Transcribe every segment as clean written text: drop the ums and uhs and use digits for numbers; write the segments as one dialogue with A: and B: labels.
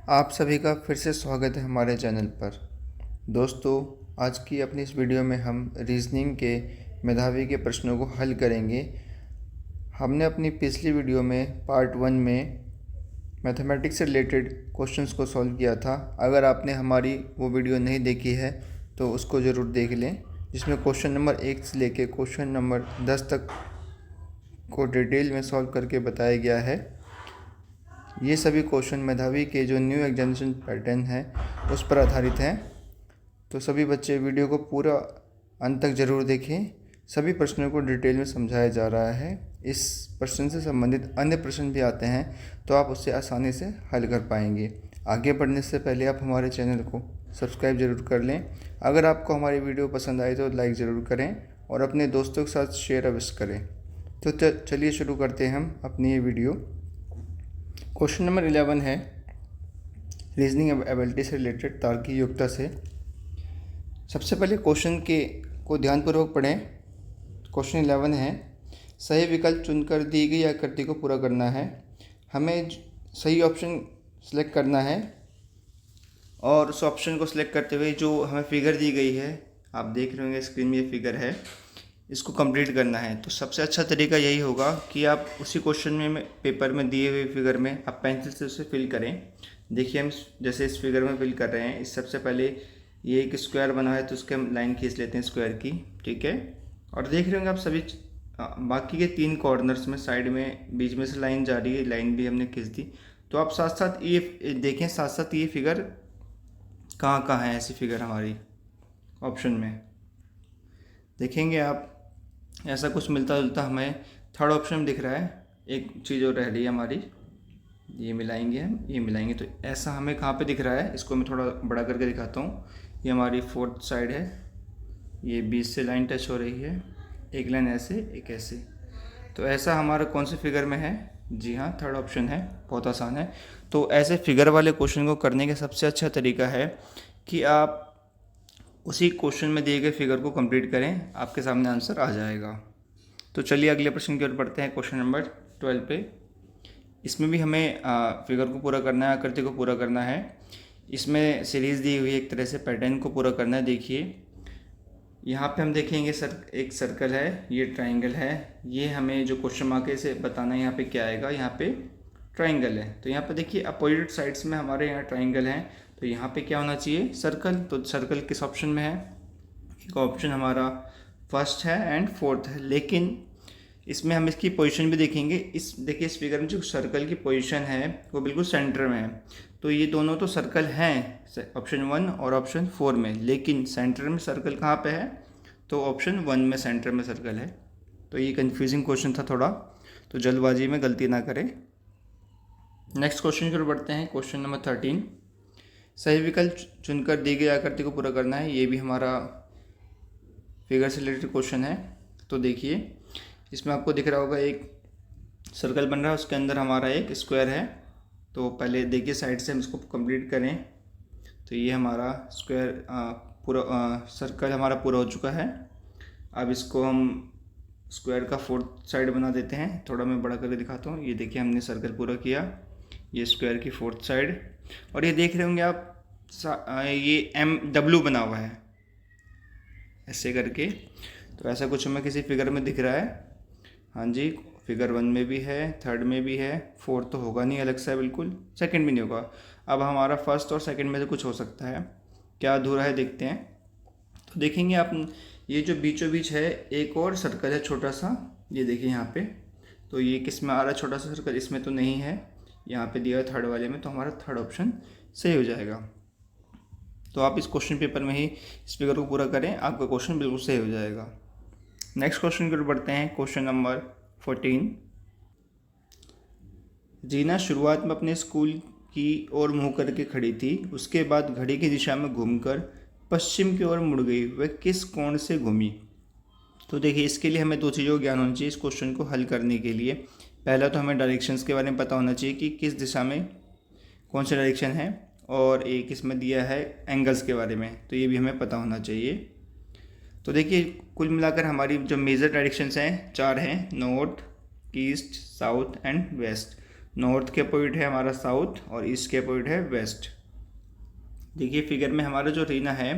A: आप सभी का फिर से स्वागत है हमारे चैनल पर। दोस्तों, आज की अपनी इस वीडियो में हम रीजनिंग के मेधावी के प्रश्नों को हल करेंगे। हमने अपनी पिछली वीडियो में पार्ट 1 में मैथमेटिक्स से रिलेटेड क्वेश्चंस को सॉल्व किया था। अगर आपने हमारी वो वीडियो नहीं देखी है तो उसको ज़रूर देख लें, जिसमें क्वेश्चन नंबर 1 से लेकर क्वेश्चन नंबर 10 तक को डिटेल में सॉल्व करके बताया गया है। ये सभी क्वेश्चन मेधावी के जो न्यू एग्जामिनेशन पैटर्न है उस पर आधारित हैं। तो सभी बच्चे वीडियो को पूरा अंत तक ज़रूर देखें। सभी प्रश्नों को डिटेल में समझाया जा रहा है। इस प्रश्न से संबंधित अन्य प्रश्न भी आते हैं तो आप उससे आसानी से हल कर पाएंगे। आगे बढ़ने से पहले आप हमारे चैनल को सब्सक्राइब ज़रूर कर लें। अगर आपको हमारी वीडियो पसंद आए तो लाइक ज़रूर करें और अपने दोस्तों के साथ शेयर अवश्य करें। तो चलिए शुरू करते हैं हम अपनी ये वीडियो। क्वेश्चन नंबर 11 है रीजनिंग एबिलिटी से रिलेटेड तार्किक योग्यता से। सबसे पहले क्वेश्चन को ध्यानपूर्वक पढ़ें। क्वेश्चन 11 है, सही विकल्प चुनकर दी गई आकृति को पूरा करना है। हमें सही ऑप्शन सेलेक्ट करना है और उस ऑप्शन को सिलेक्ट करते हुए जो हमें फिगर दी गई है, आप देख रहे होंगे स्क्रीन में ये फिगर है, इसको कंप्लीट करना है। तो सबसे अच्छा तरीका यही होगा कि आप उसी क्वेश्चन में पेपर में दिए हुए फिगर में आप पेंसिल से उसे फिल करें। देखिए हम जैसे इस फिगर में फिल कर रहे हैं। इस सबसे पहले ये एक स्क्वायर बना है तो उसके हम लाइन खींच लेते हैं स्क्वायर की, ठीक है। और देख रहे होंगे आप सभी बाकी के 3 कॉर्नर्स में साइड में बीच में से लाइन जा रही है, लाइन भी हमने खींच दी। तो आप साथ साथ ये देखें, साथ साथ ये फिगर कहाँ कहाँ है, ऐसी फिगर हमारी ऑप्शन में देखेंगे आप। ऐसा कुछ मिलता जुलता हमें थर्ड ऑप्शन में दिख रहा है। एक चीज़ और रह रही है हमारी, ये मिलाएंगे हम, ये मिलाएंगे तो ऐसा हमें कहाँ पे दिख रहा है। इसको मैं थोड़ा बड़ा करके दिखाता हूँ। ये हमारी फोर्थ साइड है, ये बीच से लाइन टच हो रही है, एक लाइन ऐसे एक ऐसे। तो ऐसा हमारा कौन से फिगर में है? जी हाँ, थर्ड ऑप्शन है। बहुत आसान है। तो ऐसे फिगर वाले क्वेश्चन को करने का सबसे अच्छा तरीका है कि आप उसी क्वेश्चन में दिए गए फिगर को कंप्लीट करें, आपके सामने आंसर आ जाएगा। तो चलिए अगले प्रश्न की ओर बढ़ते हैं। क्वेश्चन नंबर 12 पे, इसमें भी हमें फिगर को पूरा करना है, आकृति को पूरा करना है। इसमें सीरीज़ दी हुई एक तरह से पैटर्न को पूरा करना है। देखिए यहाँ पे हम देखेंगे एक सर्कल है, ये ट्राइंगल है। ये हमें जो क्वेश्चन मार्क से बताना है यहाँ पे क्या आएगा। यहाँ पे ट्राइंगल है तो यहाँ पे देखिए अपोजिट साइड्स में हमारे यहाँ ट्राइंगल हैं, तो यहाँ पे क्या होना चाहिए? सर्कल। तो सर्कल किस ऑप्शन में है? एक ऑप्शन हमारा फर्स्ट है एंड फोर्थ है, लेकिन इसमें हम इसकी पोजीशन भी देखेंगे। देखिए इस फिगर में जो सर्कल की पोजीशन है वो बिल्कुल सेंटर में है। तो ये दोनों तो सर्कल हैं ऑप्शन 1 और ऑप्शन 4 में, लेकिन सेंटर में सर्कल कहाँ पे है? तो ऑप्शन 1 में सेंटर में सर्कल है। तो ये कंफ्यूजिंग क्वेश्चन था थोड़ा, तो जल्दबाजी में गलती ना करें। नेक्स्ट क्वेश्चन की ओर बढ़ते हैं। क्वेश्चन नंबर 13, सही विकल्प चुनकर दी गई आकृति को पूरा करना है। ये भी हमारा फिगर से रिलेटेड क्वेश्चन है। तो देखिए इसमें आपको दिख रहा होगा एक सर्कल बन रहा है, उसके अंदर हमारा एक स्क्वायर है। तो पहले देखिए साइड से हम इसको कंप्लीट करें। तो ये हमारा स्क्वायर पूरा सर्कल हमारा पूरा हो चुका है। अब इसको हम स्क्वायर का फोर्थ साइड बना देते हैं। थोड़ा मैं बड़ा करके दिखाता हूँ। ये देखिए हमने सर्कल पूरा किया, ये स्क्वायर की फोर्थ साइड। और ये देख रहे होंगे आप ये MW बना हुआ है ऐसे करके। तो ऐसा कुछ हमें किसी फिगर में दिख रहा है। हाँ जी, फिगर 1 में भी है, थर्ड में भी है, फोर्थ तो होगा नहीं, अलग सा है बिल्कुल, सेकंड भी नहीं होगा। अब हमारा फर्स्ट और सेकंड में से कुछ हो सकता है। क्या अधूरा है देखते हैं। तो देखेंगे आप, ये जो बीचों बीच है एक और सर्कल है छोटा सा, ये देखिए यहाँ पे। तो ये किस में आ रहा है छोटा सा सर्कल? इसमें तो नहीं है, यहाँ पे दिया है थर्ड वाले में। तो हमारा थर्ड ऑप्शन सही हो जाएगा। तो आप इस क्वेश्चन पेपर में ही इस फिगर को पूरा करें, आपका क्वेश्चन बिल्कुल सही हो जाएगा। नेक्स्ट क्वेश्चन की ओर बढ़ते हैं। क्वेश्चन नंबर 14, जीना शुरुआत में अपने स्कूल की ओर मुँह करके खड़ी थी, उसके बाद घड़ी की दिशा में घूमकर पश्चिम की ओर मुड़ गई, वह किस कोण से घूमी? तो देखिए इसके लिए हमें 2 चीज़ों का ज्ञान होना चाहिए इस क्वेश्चन को हल करने के लिए। पहला तो हमें डायरेक्शंस के बारे में पता होना चाहिए कि किस दिशा में कौन सा डायरेक्शन है, और एक इसमें दिया है एंगल्स के बारे में, तो ये भी हमें पता होना चाहिए। तो देखिए कुल मिलाकर हमारी जो मेजर डायरेक्शंस हैं 4 हैं, north, east, south and west. North के अपोजिट है हमारा साउथ और ईस्ट के अपोजिट है वेस्ट। देखिए फिगर में हमारा जो रीना है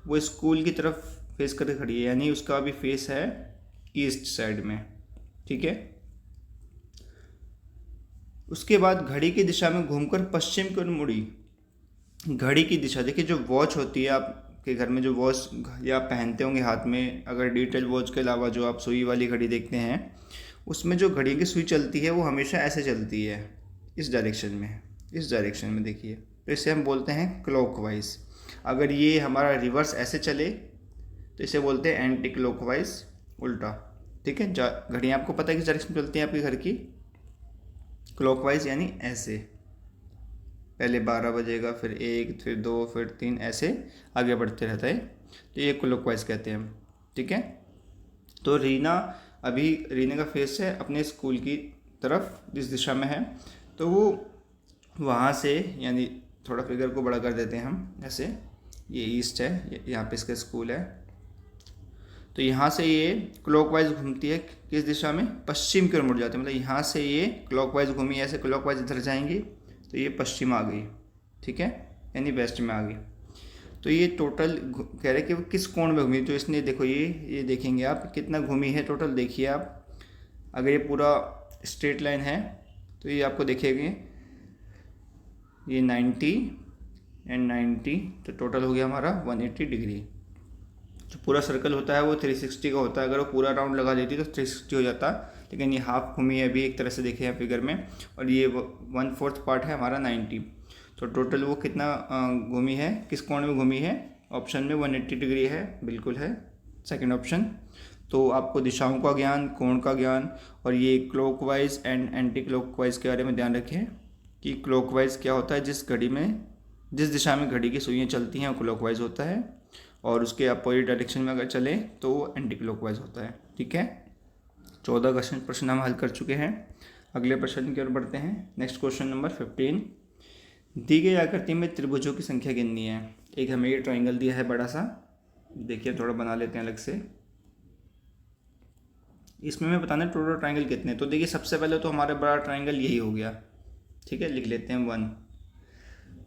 A: वो स्कूल की तरफ फेस करके खड़ी है, यानी उसका अभी फेस है ईस्ट साइड में, ठीक है। उसके बाद घड़ी की दिशा में घूमकर पश्चिम की ओर मुड़ी। घड़ी की दिशा, देखिए जो वॉच होती है आपके घर में, जो वॉच या आप पहनते होंगे हाथ में, अगर डिजिटल वॉच के अलावा जो आप सुई वाली घड़ी देखते हैं, उसमें जो घड़ी की सुई चलती है वो हमेशा ऐसे चलती है, इस डायरेक्शन में, इस डायरेक्शन में देखिए, तो इसे हम बोलते हैं क्लॉकवाइज। अगर ये हमारा रिवर्स ऐसे चले तो इसे बोलते हैं एंटी क्लॉकवाइज, उल्टा, ठीक है। घड़ी आपको पता है किस डायरेक्शन में चलती है आपके घर की, क्लॉकवाइज, यानी ऐसे, पहले 12 बजेगा, फिर 1, फिर 2, फिर 3, ऐसे आगे बढ़ते रहता है, तो ये क्लॉकवाइज कहते हैं हम, ठीक है। तो रीना का फेस है अपने स्कूल की तरफ, जिस दिशा में है, तो वो वहाँ से, यानी थोड़ा फिगर को बड़ा कर देते हैं हम, ऐसे, ये ईस्ट है, यहाँ पे इसका स्कूल है, तो यहाँ से ये क्लॉकवाइज घूमती है, किस दिशा में, पश्चिम की ओर मुड़ जाती है, मतलब यहाँ से ये क्लॉकवाइज घूमी, ऐसे क्लॉकवाइज इधर जाएंगी तो ये पश्चिम आ गई, ठीक है, यानी वेस्ट में आ गई। तो ये टोटल कह रहे कि वो किस कोण में घूमी, तो इसने देखो ये देखेंगे आप कितना घूमी है टोटल, देखिए आप, अगर ये पूरा स्ट्रेट लाइन है तो ये आपको देखेंगे ये 90 एंड 90, तो टोटल हो गया हमारा 180 डिग्री। जो पूरा सर्कल होता है वो 360 का होता है, अगर वो पूरा राउंड लगा देती तो 360 हो जाता, लेकिन ये हाफ घूमी है अभी, एक तरह से देखे हैं फिगर में, और ये 1/4 पार्ट है हमारा 90, तो टोटल वो कितना घूमी है, किस कोण में घूमी है, ऑप्शन में 180 डिग्री है, बिल्कुल है सेकंड ऑप्शन। तो आपको दिशाओं का ज्ञान, कोण का ज्ञान, और ये क्लॉकवाइज एंड एंटी क्लॉकवाइज के बारे में ध्यान रखें कि क्लॉकवाइज क्या होता है, जिस दिशा में घड़ी की सुइयाँ चलती हैं वो क्लॉकवाइज होता है, और उसके अपोजिट डायरेक्शन में अगर चले तो वो एंटी क्लॉकवाइज होता है, ठीक है। 14 प्रश्न हम हल कर चुके हैं। अगले प्रश्न की ओर बढ़ते हैं। Next question number 15। दी गई आकृति में त्रिभुजों की संख्या गिननी है। एक हमें ये ट्राइंगल दिया है बड़ा सा, देखिए थोड़ा बना लेते हैं अलग से। इसमें हमें बताना है टोटल ट्राइंगल कितने, तो देखिए सबसे पहले तो हमारा बड़ा ट्राइंगल यही हो गया, ठीक है, लिख लेते हैं 1।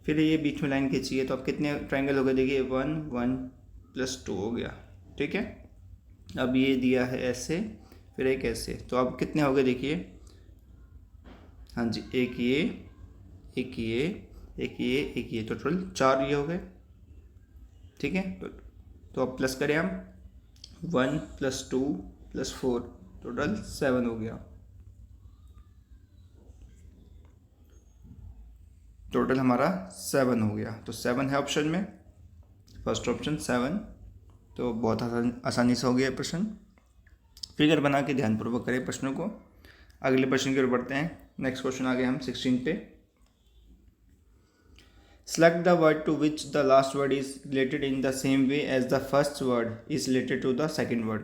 A: फिर ये बीच में लाइन खींची है, तो अब कितने ट्राइंगल हो गए, देखिए 1 1 + 2 हो गया, ठीक है। अब ये दिया है ऐसे, फिर एक ऐसे, तो अब कितने हो गए देखिए, हाँ जी, एक ये, एक ये, एक ये, एक ये, तो टोटल 4 ये हो गए, ठीक है। तो अब प्लस करें हम, 1 + 2 + 4, टोटल 7 हो गया। टोटल हमारा 7 हो गया, तो 7 है ऑप्शन में, फर्स्ट ऑप्शन 7। तो बहुत आसानी से हो गया प्रश्न। फिगर बना के ध्यानपूर्वक करें प्रश्नों को। अगले प्रश्न की ओर बढ़ते हैं। नेक्स्ट क्वेश्चन आ गए हम 16 पे। Select the word to which the last word is related in the same way as the first word is related to the second word.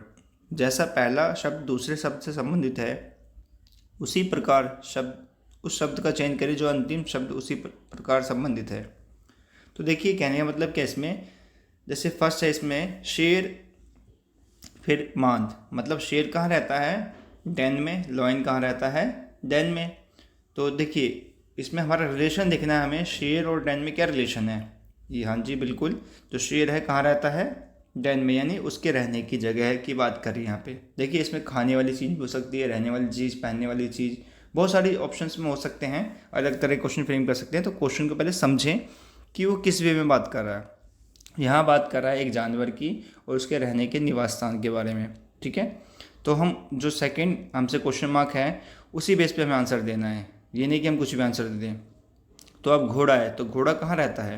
A: जैसा पहला शब्द दूसरे शब्द से संबंधित है, उसी प्रकार उस शब्द का चयन करें जो अंतिम शब्द उसी प्रकार संबंधित है। तो देखिए कहने का मतलब क्या, इसमें जैसे फर्स्ट है इसमें शेर, फिर मांद, मतलब शेर कहाँ रहता है, डेन में, लॉयन कहाँ रहता है, डेन में। तो देखिए इसमें हमारा रिलेशन देखना है हमें, शेर और डेन में क्या रिलेशन है। ये हाँ जी बिल्कुल, जो शेर है कहाँ रहता है, डेन में, यानी उसके रहने की जगह की बात कर रही है यहाँ पे। देखिए इसमें खाने वाली चीज़ भी हो सकती है, रहने वाली चीज़, पहनने वाली चीज़, बहुत सारी ऑप्शंस में हो सकते हैं, अलग तरह के क्वेश्चन फ्रेम कर सकते हैं। तो क्वेश्चन को पहले समझें कि वो किस वे में बात कर रहा है। यहाँ बात कर रहा है एक जानवर की और उसके रहने के निवास स्थान के बारे में, ठीक है। तो हम जो सेकंड हमसे क्वेश्चन मार्क है उसी बेस पे हमें आंसर देना है, ये नहीं कि हम कुछ भी आंसर दे दें। तो अब घोड़ा है, तो घोड़ा कहाँ रहता है,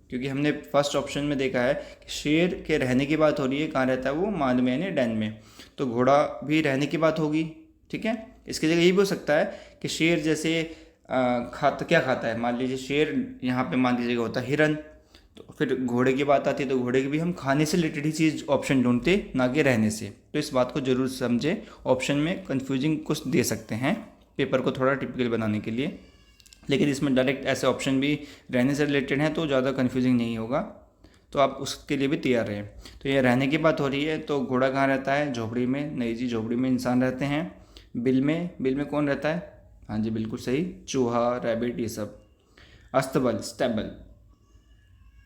A: क्योंकि हमने फर्स्ट ऑप्शन में देखा है कि शेर के रहने की बात हो रही है, कहाँ रहता है वो, मांद में यानी डेन में, तो घोड़ा भी रहने की बात होगी, ठीक है। इसकी जगह ये भी हो सकता है कि शेर जैसे क्या खाता है, मान लीजिए शेर यहाँ पे मान लीजिएगा होता है हिरन, तो फिर घोड़े की बात आती है, तो घोड़े की भी हम खाने से रिलेटेड ही चीज़ ऑप्शन ढूंढते, ना कि रहने से। तो इस बात को जरूर समझे, ऑप्शन में कंफ्यूजिंग कुछ दे सकते हैं पेपर को थोड़ा टिपिकल बनाने के लिए, लेकिन इसमें डायरेक्ट ऐसे ऑप्शन भी रहने से रिलेटेड हैं तो ज़्यादा कन्फ्यूजिंग नहीं होगा, तो आप उसके लिए भी तैयार रहें। तो ये रहने की बात हो रही है, तो घोड़ा कहाँ रहता है, झोपड़ी में, नहीं जी झोपड़ी में इंसान रहते हैं। बिल में कौन रहता है, हाँ जी बिल्कुल सही, चूहा, रैबिट, ये सब। अस्तबल, स्टेबल,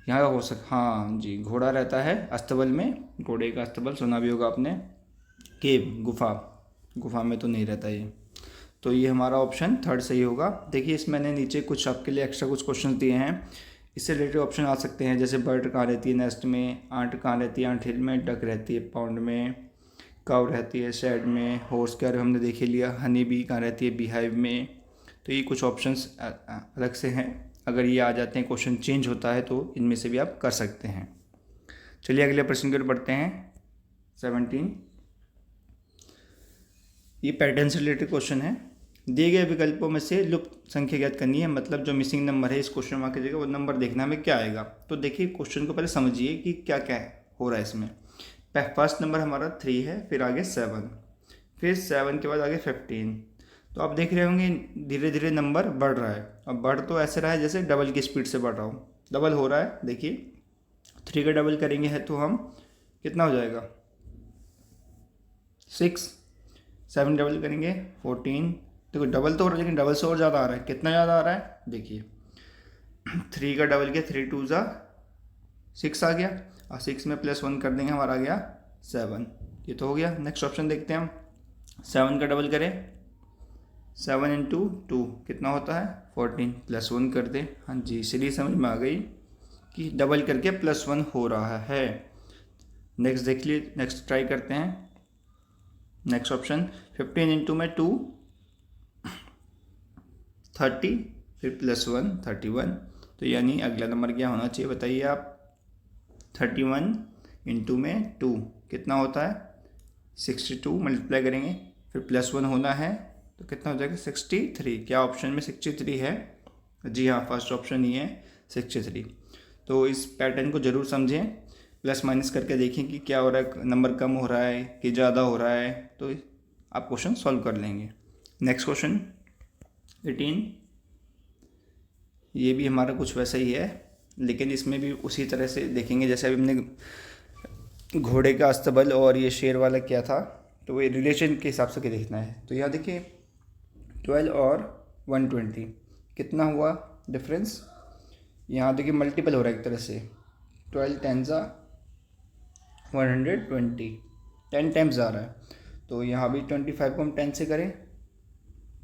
A: यहाँ हो हाँ जी, घोड़ा रहता है अस्तबल में, घोड़े का अस्तबल सुना भी होगा आपने। केव, गुफा, गुफा में तो नहीं रहता ये। तो ये हमारा ऑप्शन थर्ड सही होगा। देखिए इस मैंने नीचे कुछ आपके लिए एक्स्ट्रा कुछ क्वेश्चन दिए हैं, इससे रिलेटेड ऑप्शन आ सकते हैं, जैसे बर्ड कहाँ रहती है नेस्ट में, आंट कहाँ रहती है आंट हिल में, डक रहती है पाउंड में, काउ रहती है शेड में, हॉर्स क्या हमने देख ही लिया, हनी बी कहाँ रहती है बीहाइव में। तो ये कुछ ऑप्शंस अलग से हैं, अगर ये आ जाते हैं क्वेश्चन चेंज होता है तो इनमें से भी आप कर सकते हैं। चलिए अगले प्रश्न की ओर बढ़ते हैं। 17, ये पैटर्न से रिलेटेड क्वेश्चन है। दिए गए विकल्पों में से लुप्त संख्या ज्ञात करनी है, मतलब जो मिसिंग नंबर है इस क्वेश्चन मार्क की जगह वो नंबर देखना हमें क्या आएगा। तो देखिए क्वेश्चन को पहले समझिए कि क्या क्या हो रहा है इसमें। फर्स्ट नंबर हमारा 3 है, फिर आगे 7, फिर 7 के बाद आगे 15। तो आप देख रहे होंगे धीरे धीरे नंबर बढ़ रहा है। अब बढ़ तो ऐसे रहा है जैसे डबल की स्पीड से बढ़ रहा हो, डबल हो रहा है। देखिए 3 का डबल करेंगे है तो हम कितना हो जाएगा 6, 7 डबल करेंगे 14। देखो डबल तो हो रहा है लेकिन डबल से और ज़्यादा आ रहा है। कितना ज़्यादा आ रहा है देखिए 3 का डबल किया 3 2 ज़ा 6 आ गया, और 6 में +1 कर देंगे हमारा आ गया 7। ये तो हो गया। नेक्स्ट ऑप्शन देखते हैं हम। 7 का डबल करें 7 × 2 कितना होता है 14, +1 कर दें। हाँ जी इसलिए समझ में आ गई कि डबल करके +1 हो रहा है। नेक्स्ट देख लिए, नेक्स्ट ट्राई करते हैं। नेक्स्ट ऑप्शन 15 × 2 30, फिर +1 31। तो यानी अगला नंबर क्या होना चाहिए बताइए आप। 31 × 2 कितना होता है 62, मल्टीप्लाई करेंगे फिर +1 होना है तो कितना हो जाएगा 63। क्या ऑप्शन में 63 है? जी हाँ, फर्स्ट ऑप्शन ही है 63। तो इस पैटर्न को ज़रूर समझें, प्लस माइनस करके देखें कि क्या हो रहा है, नंबर कम हो रहा है कि ज़्यादा हो रहा है, तो आप क्वेश्चन सॉल्व कर लेंगे। नेक्स्ट क्वेश्चन 18, ये भी हमारा कुछ वैसा ही है, लेकिन इसमें भी उसी तरह से देखेंगे जैसे अभी हमने घोड़े का अस्तबल और ये शेर वाला किया था, तो ये रिलेशन के हिसाब से क्या देखना है। तो यहाँ देखिए 12 और 120 कितना हुआ डिफरेंस। यहाँ देखिए मल्टीपल हो रहा है एक तरह से, 12 10 120, 10 टाइम्स आ रहा है। तो यहाँ भी 25 को हम 10 से करें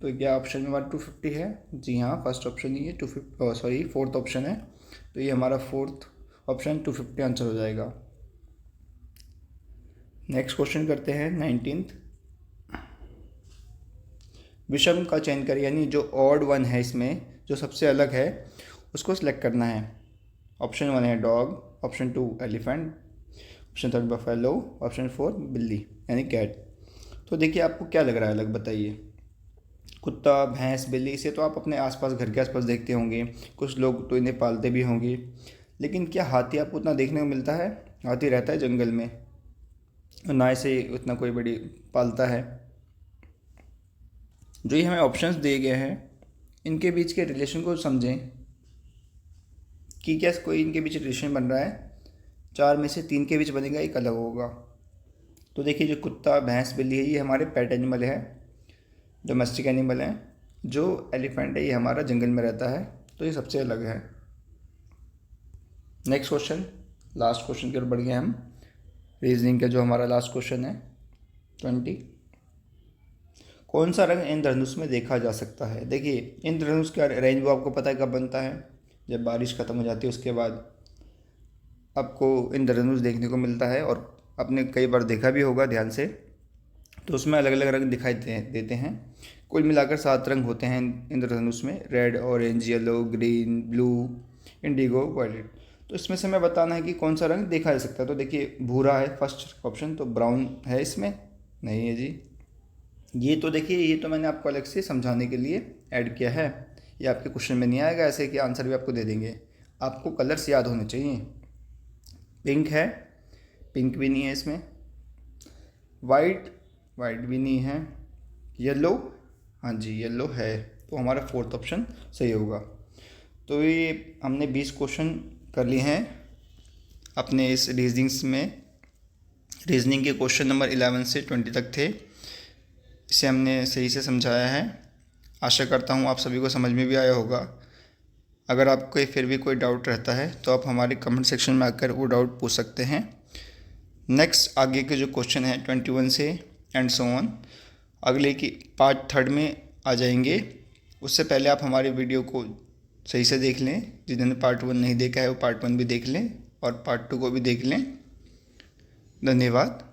A: तो क्या ऑप्शन में हमारा 250 है। जी हाँ, फर्स्ट ऑप्शन ही है 250, फोर्थ ऑप्शन है। तो ये हमारा फोर्थ ऑप्शन 250 आंसर हो जाएगा। नेक्स्ट क्वेश्चन करते हैं 19th। विषम का चयन करें, यानी जो ऑड वन है इसमें जो सबसे अलग है उसको सिलेक्ट करना है। ऑप्शन 1 है dog, option 2 elephant, option 3 buffalo, option 4 बिल्ली यानी कैट। तो देखिए आपको क्या लग रहा है अलग बताइए। कुत्ता, भैंस, बिल्ली, इसे तो आप अपने आसपास घर के आसपास देखते होंगे, कुछ लोग तो इन्हें पालते भी होंगे, लेकिन क्या हाथी आपको उतना देखने को मिलता है? हाथी रहता है जंगल में, ना इसे उतना कोई बड़ी पालता है। जो ये हमें ऑप्शंस दिए गए हैं इनके बीच के रिलेशन को समझें कि क्या कोई इनके बीच रिलेशन बन रहा है। 4 में से 3 के बीच बनेगा, एक अलग होगा। तो देखिए जो कुत्ता, भैंस, बिल्ली है ये हमारे पेट एनिमल है, डोमेस्टिक एनिमल है। जो एलिफेंट है ये हमारा जंगल में रहता है, तो ये सबसे अलग है। नेक्स्ट क्वेश्चन, लास्ट क्वेश्चन की ओर बढ़ गए हम। रीजनिंग का जो हमारा लास्ट क्वेश्चन है 20, कौन सा रंग इंद्रधनुष में देखा जा सकता है। देखिए इंद्रधनुष का रेनबो आपको पता है कब बनता है, जब बारिश खत्म हो जाती है उसके बाद आपको इंद्रधनुष देखने को मिलता है, और आपने कई बार देखा भी होगा ध्यान से। तो उसमें अलग अलग रंग दिखाई देते हैं। कुल मिलाकर 7 रंग होते हैं इंद्रधनुष में, red, orange, yellow, green, blue, indigo, violet. तो इसमें से हमें बताना है कि कौन सा रंग देखा जा सकता है। तो देखिए भूरा है फर्स्ट ऑप्शन, तो ब्राउन है इसमें नहीं है जी। ये तो देखिए ये तो मैंने आपको अलग से समझाने के लिए ऐड किया है, ये आपके क्वेश्चन में नहीं आएगा ऐसे कि आंसर भी आपको दे देंगे। आपको कलर्स याद होने चाहिए। पिंक है, पिंक भी नहीं है इसमें। वाइट, वाइट भी नहीं है। येलो, हाँ जी येलो है, तो हमारा फोर्थ ऑप्शन सही होगा। तो ये हमने 20 क्वेश्चन कर लिए हैं अपने इस रीजनिंग्स में। रीजनिंग के क्वेश्चन नंबर 11 से 20 तक थे, इसे हमने सही से समझाया है। आशा करता हूँ आप सभी को समझ में भी आया होगा। अगर आपको फिर भी कोई डाउट रहता है तो आप हमारे कमेंट सेक्शन में आकर वो डाउट पूछ सकते हैं। नेक्स्ट आगे के जो क्वेश्चन है 21 से एंड सो ऑन अगले की पार्ट 3 में आ जाएंगे। उससे पहले आप हमारे वीडियो को सही से देख लें। जिन्होंने पार्ट 1 नहीं देखा है वो पार्ट 1 भी देख लें और पार्ट 2 को भी देख लें। धन्यवाद।